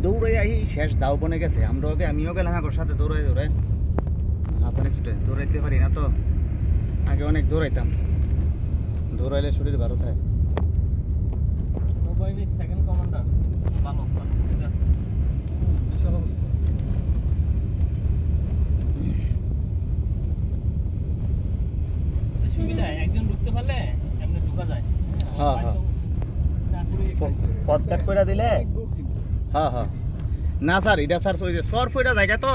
দৌড়াই আই শেষ যাও বনে গেছে আমরা ওকে আমিও গেলাম আগের সাথে দৌড়াই আপনি দৌড়াইতে পারি না তো আগে অনেক দৌড়াইতাম দৌড়াইলে শরীর ভালো থাকে সেকেন্ড কমান্ডার ভালো বিশাল অবস্থা সুবিধা একজন ঢুকতে পারলে এমনি ঢোকা যায় হ্যাঁ হ্যাঁ পথ কাট করে দিলে হ্যাঁ হ্যাঁ না স্যার এটা স্যার ওই যে সরফ ওইটা জায়গা তো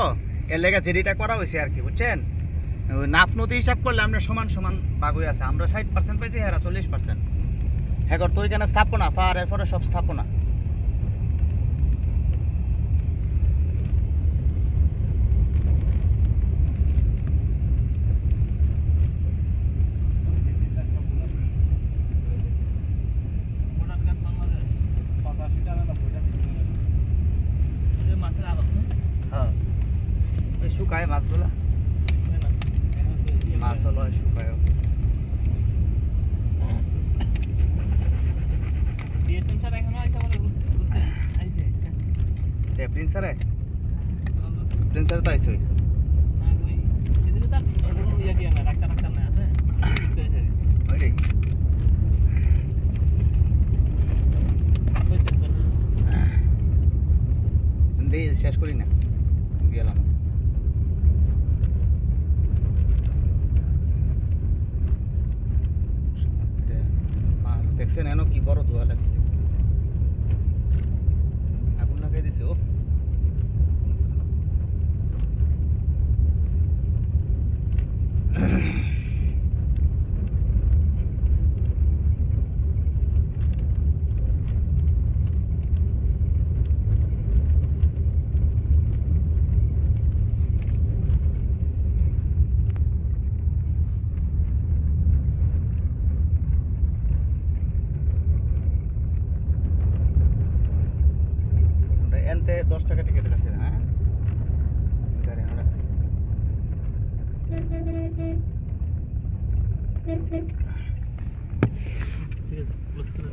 এর লেগে জেডিটা করা হয়েছে আর কি বুঝছেন ওই নাফ নদী হিসাব করলে আমরা সমান সমান ভাগ হয়ে আছে আমরা 60% পাইছি হেরা 40% হ্যাঁ তো ওইখানে স্থাপনা পার এরপরে সব স্থাপনা হ্যাঁ ওই শুকায় মাছগুলা মাছ হলো শুকায় প্রিন্সারে প্রিন্সারে তো আইসই শেষ করি না দিলাম দেখছেন এন কি বড় ধোয়া লাগছে আগুন লাগাই দিছে ও এনতে 10 টাকা টিকিট আছে হ্যাঁ গাড়ি না রাখছি ঠিক আছে ক্লোজ করে